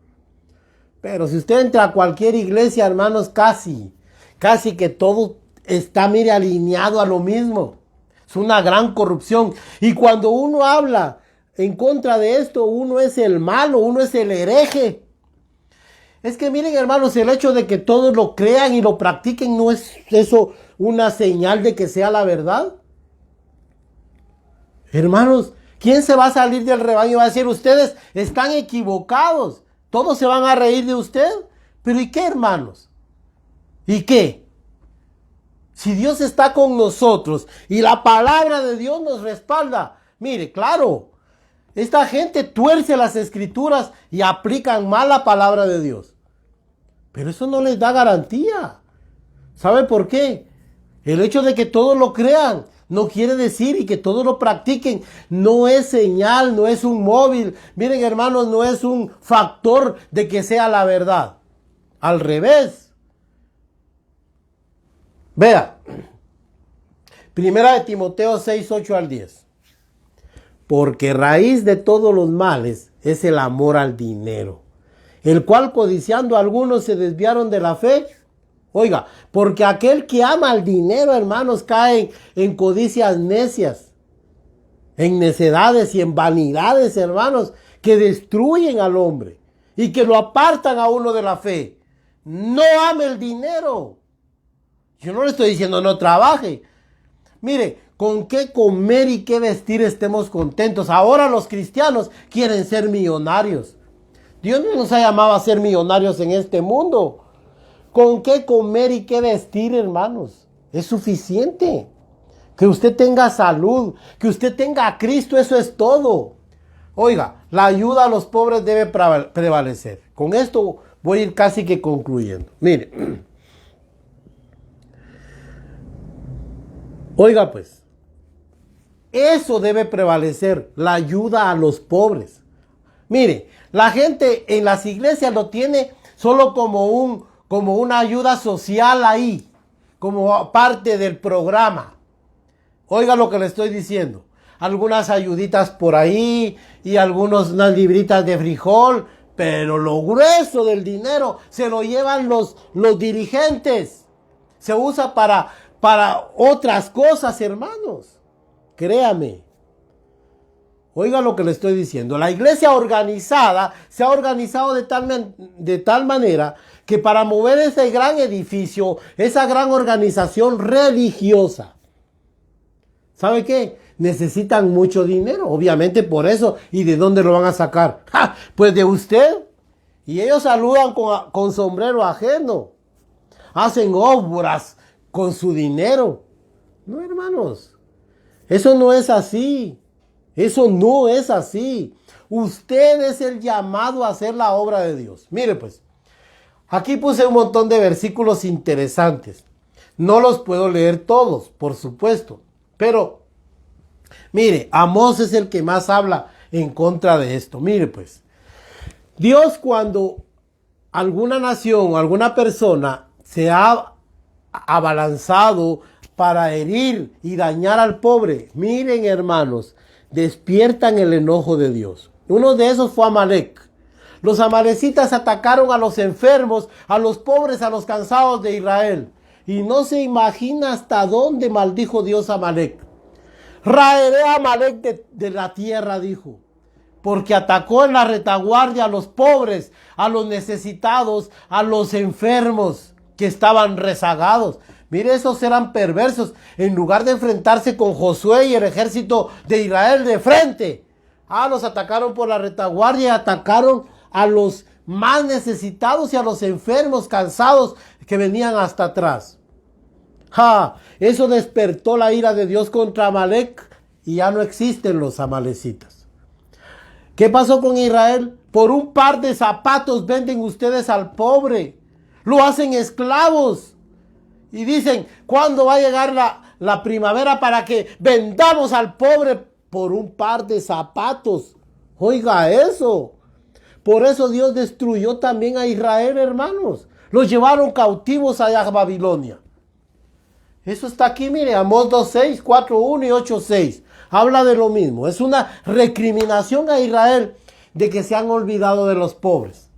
Pero si usted entra a cualquier iglesia, hermanos, casi que todo está, mire, alineado a lo mismo. Es una gran corrupción. Y cuando uno habla en contra de esto, uno es el malo, uno es el hereje. Es que miren, hermanos, el hecho de que todos lo crean y lo practiquen, ¿no es eso una señal de que sea la verdad? Hermanos, ¿quién se va a salir del rebaño y va a decir, ustedes están equivocados? Todos se van a reír de usted. Pero ¿y qué, hermanos? ¿Y qué? Si Dios está con nosotros y la palabra de Dios nos respalda. Mire, claro, esta gente tuerce las escrituras y aplican mal la palabra de Dios. Pero eso no les da garantía. ¿Sabe por qué? El hecho de que todos lo crean no quiere decir, y que todos lo practiquen, no es señal, no es un móvil. Miren, hermanos, no es un factor de que sea la verdad. Al revés. Vea, primera de Timoteo 6:8-10. Porque raíz de todos los males es el amor al dinero, el cual codiciando algunos se desviaron de la fe. Oiga, porque aquel que ama al dinero, hermanos, cae en codicias necias, en necedades y en vanidades, hermanos, que destruyen al hombre y que lo apartan a uno de la fe. No ame el dinero. Yo no le estoy diciendo no trabaje. Mire, con qué comer y qué vestir estemos contentos. Ahora los cristianos quieren ser millonarios. Dios no nos ha llamado a ser millonarios en este mundo. ¿Con qué comer y qué vestir, hermanos? Es suficiente. Que usted tenga salud, que usted tenga a Cristo, eso es todo. Oiga, la ayuda a los pobres debe prevalecer. Con esto voy a ir casi que concluyendo. Mire. Oiga, pues, eso debe prevalecer, la ayuda a los pobres. Mire, la gente en las iglesias lo tiene solo como una ayuda social ahí, como parte del programa. Oiga lo que le estoy diciendo. Algunas ayuditas por ahí y unas libritas de frijol, pero lo grueso del dinero se lo llevan los dirigentes. Se usa para otras cosas, hermanos. Créame. Oiga lo que le estoy diciendo. La iglesia organizada se ha organizado de tal manera que para mover ese gran edificio, esa gran organización religiosa, ¿sabe qué? Necesitan mucho dinero, obviamente por eso. ¿Y de dónde lo van a sacar? ¡Ja! Pues de usted. Y ellos saludan con sombrero ajeno. Hacen obras con su dinero. No, hermanos. Eso no es así. Eso no es así. Usted es el llamado a hacer la obra de Dios. Mire pues. Aquí puse un montón de versículos interesantes. No los puedo leer todos, por supuesto. Pero, mire, Amós es el que más habla en contra de esto. Mire pues. Dios, cuando alguna nación o alguna persona se ha abalanzado para herir y dañar al pobre, miren, hermanos, despiertan el enojo de Dios. Uno de esos fue Amalek. Los amalecitas atacaron a los enfermos, a los pobres, a los cansados de Israel. Y no se imagina hasta dónde maldijo Dios a Amalek. Raeré a Amalek de la tierra, dijo, porque atacó en la retaguardia a los pobres, a los necesitados, a los enfermos que estaban rezagados. Mire, esos eran perversos. En lugar de enfrentarse con Josué y el ejército de Israel de frente, los atacaron por la retaguardia y atacaron a los más necesitados y a los enfermos, cansados, que venían hasta atrás. ¡Ja! Eso despertó la ira de Dios contra Amalek y ya no existen los amalecitas. ¿Qué pasó con Israel? Por un par de zapatos venden ustedes al pobre. Lo hacen esclavos. Y dicen, ¿cuándo va a llegar la primavera para que vendamos al pobre por un par de zapatos? Oiga eso. Por eso Dios destruyó también a Israel, hermanos. Los llevaron cautivos allá a Babilonia. Eso está aquí, mire, Amós 2.6, 4.1 y 8.6. Habla de lo mismo. Es una recriminación a Israel de que se han olvidado de los pobres.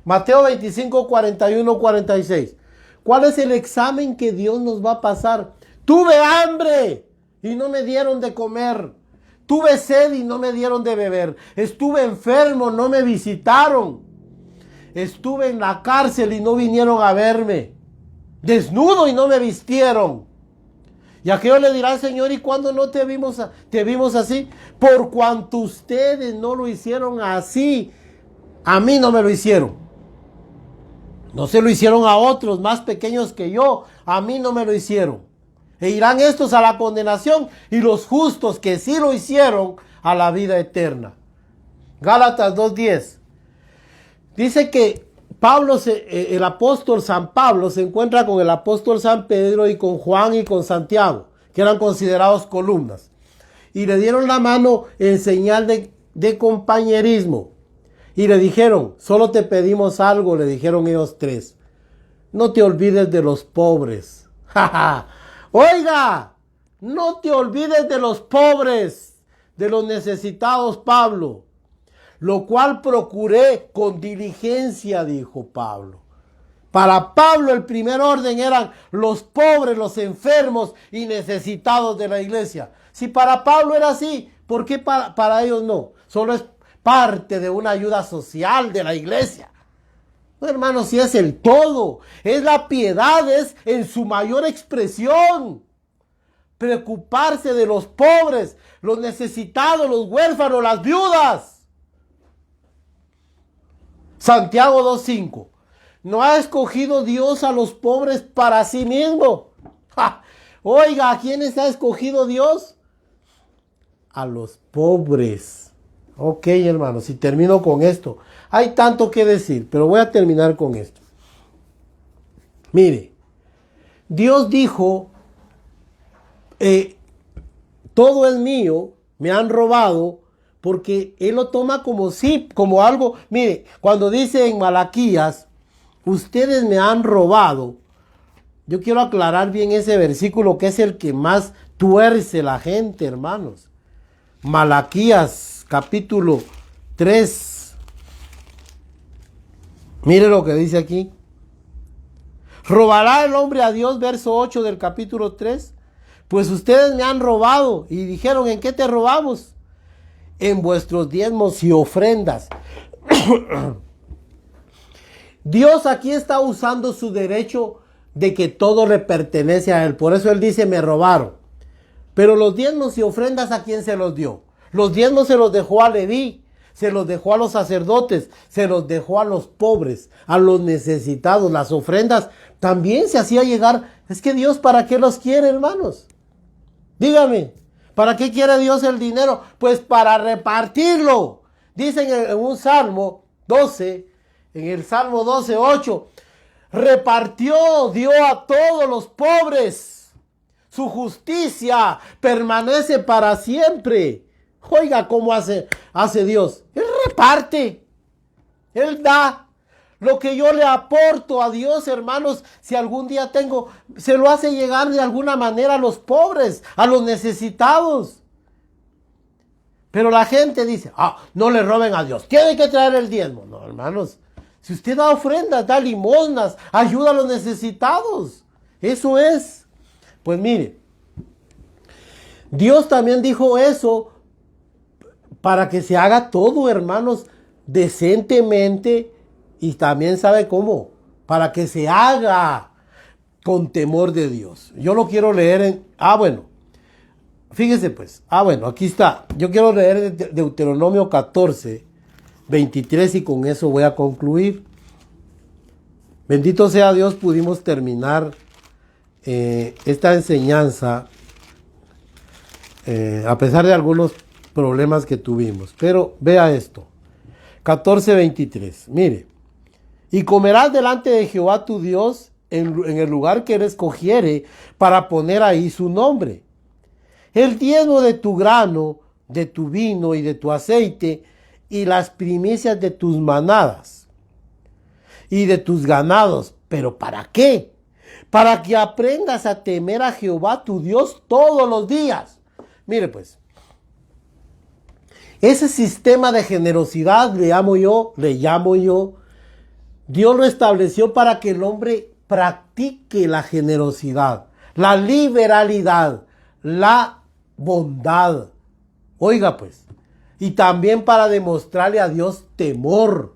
Mateo 25, 41, 46. ¿Cuál es el examen que Dios nos va a pasar? Tuve hambre y no me dieron de comer. Tuve sed y no me dieron de beber. Estuve enfermo, no me visitaron. Estuve en la cárcel y no vinieron a verme. Desnudo y no me vistieron. Y aquellos le dirán, Señor, ¿y cuándo no te vimos así? Por cuanto ustedes no lo hicieron así, a mí no me lo hicieron. No se lo hicieron a otros más pequeños que yo, a mí no me lo hicieron. E irán estos a la condenación y los justos que sí lo hicieron a la vida eterna. Gálatas 2:10. Dice que el apóstol San Pablo se encuentra con el apóstol San Pedro y con Juan y con Santiago, que eran considerados columnas. Y le dieron la mano en señal de compañerismo. Y le dijeron, solo te pedimos algo, le dijeron ellos tres. No te olvides de los pobres. Oiga, no te olvides de los pobres, de los necesitados, Pablo. Lo cual procuré con diligencia, dijo Pablo. Para Pablo el primer orden eran los pobres, los enfermos y necesitados de la iglesia. Si para Pablo era así, ¿por qué para ellos no? Solo es parte de una ayuda social de la iglesia. No, hermanos, si es el todo, es la piedad, es en su mayor expresión. Preocuparse de los pobres, los necesitados, los huérfanos, las viudas. Santiago 2.5. ¿No ha escogido Dios a los pobres para sí mismo? ¡Ja! Oiga, ¿a quiénes ha escogido Dios? A los pobres. Ok, hermanos, y termino con esto. Hay tanto que decir, pero voy a terminar con esto. Mire, Dios dijo, todo es mío, me han robado, porque Él lo toma como sí, como algo. Mire, cuando dice en Malaquías, ustedes me han robado, yo quiero aclarar bien ese versículo que es el que más tuerce la gente, hermanos. Malaquías, capítulo 3. Mire lo que dice aquí. ¿Robará el hombre a Dios? Verso 8 del capítulo 3. Pues ustedes me han robado. Y dijeron, ¿en qué te robamos? En vuestros diezmos y ofrendas. Dios aquí está usando su derecho de que todo le pertenece a Él. Por eso Él dice, me robaron. Pero los diezmos y ofrendas, ¿a quién se los dio? Los diezmos se los dejó a Leví, se los dejó a los sacerdotes, se los dejó a los pobres, a los necesitados. Las ofrendas también se hacía llegar. Es que Dios, ¿para qué los quiere, hermanos? Dígame, ¿para qué quiere Dios el dinero? Pues para repartirlo. Dicen en un Salmo 12, en el Salmo 12:8, repartió, dio a todos los pobres. Su justicia permanece para siempre. Oiga, ¿cómo hace Dios? Él reparte. Él da. Lo que yo le aporto a Dios, hermanos, si algún día tengo, se lo hace llegar de alguna manera a los pobres, a los necesitados. Pero la gente dice, no le roben a Dios, tiene que traer el diezmo. No, hermanos, si usted da ofrendas, da limosnas, ayuda a los necesitados. Eso es. Pues mire, Dios también dijo eso para que se haga todo, hermanos, decentemente. Y también sabe cómo, para que se haga con temor de Dios. Yo lo quiero leer en, bueno, fíjese pues, bueno, aquí está. Yo quiero leer Deuteronomio 14, 23 y con eso voy a concluir. Bendito sea Dios, pudimos terminar esta enseñanza, a pesar de algunos problemas que tuvimos. Pero vea esto, 14:23, mire. Y comerás delante de Jehová tu Dios en el lugar que él escogiere para poner ahí su nombre. El diezmo de tu grano, de tu vino y de tu aceite, y las primicias de tus manadas y de tus ganados. ¿Pero para qué? Para que aprendas a temer a Jehová tu Dios todos los días. Mire pues, ese sistema de generosidad le llamo yo, Dios lo estableció para que el hombre practique la generosidad, la liberalidad, la bondad. Oiga pues, y también para demostrarle a Dios temor.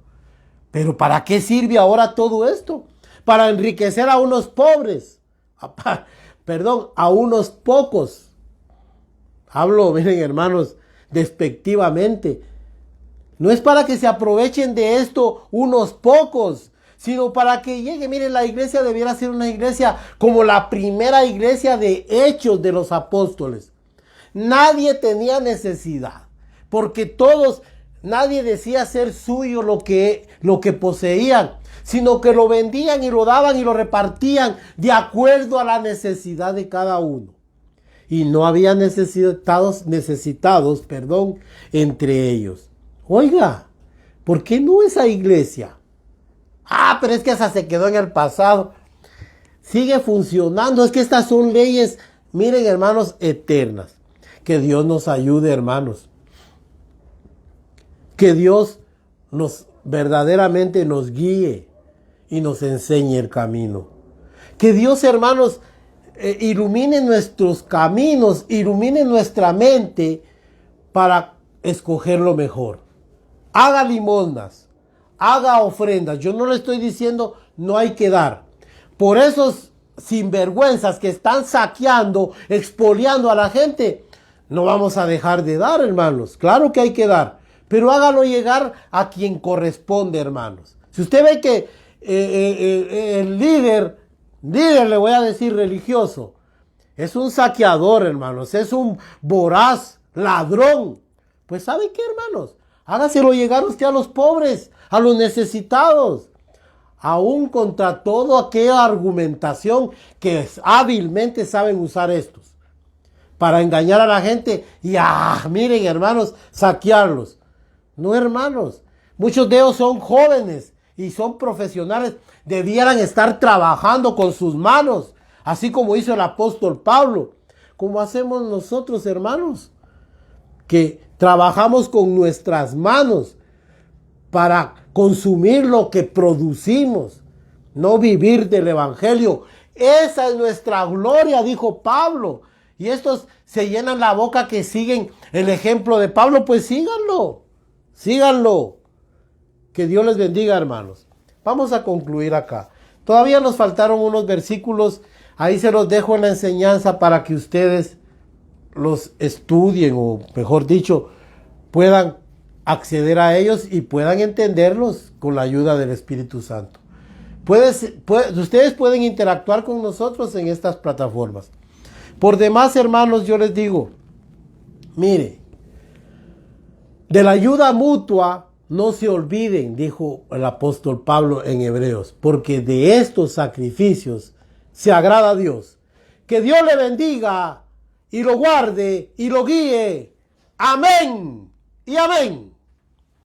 Pero ¿para qué sirve ahora todo esto? Para enriquecer a unos pobres, a unos pocos. Hablo, miren hermanos, despectivamente. No es para que se aprovechen de esto unos pocos, sino para que llegue. Miren, la iglesia debiera ser una iglesia como la primera iglesia de Hechos de los Apóstoles. Nadie tenía necesidad, porque nadie decía ser suyo lo que poseían, sino que lo vendían y lo daban y lo repartían de acuerdo a la necesidad de cada uno. Y no había necesitados, entre ellos. Oiga, ¿por qué no esa iglesia? Pero es que esa se quedó en el pasado. Sigue funcionando. Es que estas son leyes, miren hermanos, eternas. Que Dios nos ayude, hermanos. Que Dios verdaderamente nos guíe y nos enseñe el camino. Que Dios, hermanos, ilumine nuestros caminos, ilumine nuestra mente para escoger lo mejor. Haga limosnas, haga ofrendas. Yo no le estoy diciendo no hay que dar. Por esos sinvergüenzas que están saqueando, expoliando a la gente, no vamos a dejar de dar, hermanos. Claro que hay que dar, pero hágalo llegar a quien corresponde, hermanos. Si usted ve que el líder le voy a decir religioso, es un saqueador, hermanos, es un voraz, ladrón, pues ¿sabe qué, hermanos? Hágaselo llegar usted a los pobres, a los necesitados, aún contra toda aquella argumentación que hábilmente saben usar estos para engañar a la gente y, miren, hermanos, saquearlos. No, hermanos, muchos de ellos son jóvenes y son profesionales, debieran estar trabajando con sus manos, así como hizo el apóstol Pablo, como hacemos nosotros, hermanos, que trabajamos con nuestras manos para consumir lo que producimos, no vivir del evangelio. Esa es nuestra gloria, dijo Pablo. Y estos se llenan la boca que siguen el ejemplo de Pablo, pues síganlo. Que Dios les bendiga, hermanos. Vamos a concluir acá. Todavía nos faltaron unos versículos. Ahí se los dejo en la enseñanza para que ustedes los estudien, o mejor dicho, puedan acceder a ellos y puedan entenderlos con la ayuda del Espíritu Santo. Ustedes pueden interactuar con nosotros en estas plataformas. Por demás, hermanos, yo les digo, mire, de la ayuda mutua no se olviden, dijo el apóstol Pablo en Hebreos, porque de estos sacrificios se agrada a Dios. Que Dios le bendiga y lo guarde y lo guíe. Amén y amén.